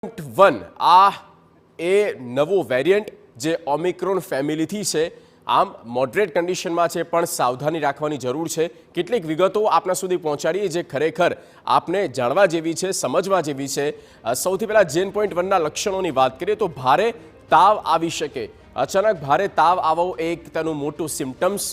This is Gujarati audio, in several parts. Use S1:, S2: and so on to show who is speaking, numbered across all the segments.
S1: 1 આ એ નવો વેરિયન્ટ જે ઓમિક્રોન ફેમિલીથી છે। આમ મોડરેટ કન્ડિશનમાં છે પણ સાવધાની રાખવાની જરૂર છે। કેટલીક વિગતો આપના સુધી પહોંચાડીએ જે ખરેખર આપને જાણવા જેવી છે, સમજવા જેવી છે। સૌથી પહેલા JN.1 ના લક્ષણોની વાત કરીએ તો ભારે તાવ આવી શકે। અચાનક ભારે તાવ આવવો એક તેનું મોટું સિમ્પટમ્સ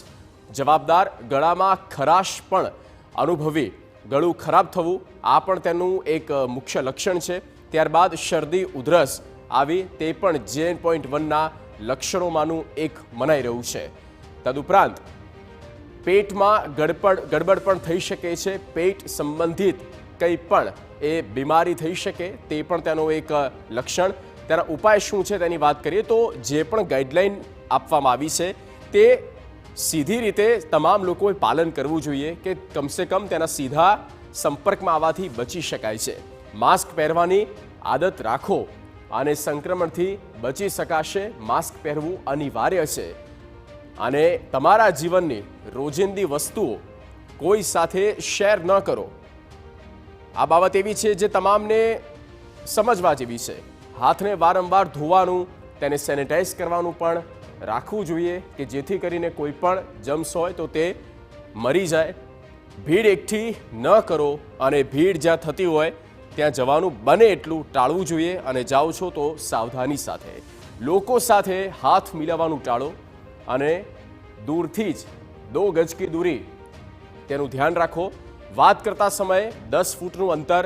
S1: જવાબદાર। ગળામાં ખરાશ પણ અનુભવી, ગળું ખરાબ થવું આ પણ તેનું એક મુખ્ય લક્ષણ છે। ત્યારબાદ શરદી ઉધરસ આવી તે પણ JN.1 ના લક્ષણોમાંનું એક મનાઈ રહ્યું છે। તદુપરાંત પેટમાં ગડબડ પણ થઈ શકે છે। પેટ સંબંધિત કંઈ પણ એ બીમારી થઈ શકે તે પણ તેનો એક લક્ષણ। તેના ઉપાય શું છે તેની વાત કરીએ તો જે પણ ગાઈડલાઈન આપવામાં આવી છે તે સીધી રીતે તમામ લોકોએ પાલન કરવું જોઈએ કે કમસે કમ તેના સીધા સંપર્કમાં આવવાથી બચી શકાય છે। માસ્ક પહેરવાની આદત રાખો અને સંક્રમણથી બચી શકાશે। માસ્ક પહેરવું અનિવાર્ય છે અને તમારા જીવનની રોજિંદી વસ્તુઓ કોઈ સાથે શેર ન કરો। આ બાબત એવી છે જે તમામને સમજવા જેવી છે। હાથને વારંવાર ધોવાનું, તેને સેનિટાઈઝ કરવાનું પણ રાખવું જોઈએ કે જેથી કરીને કોઈ પણ જમ્સ હોય તો તે મરી જાય। ભીડ એકઠી ન કરો અને ભીડ જ્યાં થતી હોય ત્યાં જવાનું બને એટલું ટાળવું જોઈએ અને જાઓ છો તો સાવધાની સાથે। લોકો સાથે હાથ મિલાવવાનું ટાળો અને દૂરથી જ 2 ગજ કી દૂરી તેનું ધ્યાન રાખો। વાત કરતા સમયે 10 ફૂટનું અંતર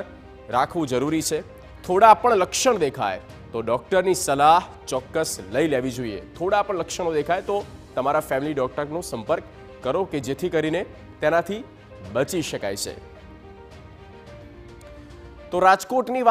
S1: રાખવું જરૂરી છે। થોડા પણ લક્ષણ દેખાય તો ડૉક્ટરની સલાહ ચોક્કસ લઈ લેવી જોઈએ। થોડા પણ લક્ષણો દેખાય તો તમારા ફેમિલી ડૉક્ટરનો સંપર્ક કરો કે જેથી કરીને તેનાથી બચી શકાય છે। તો રાજકોટની વાત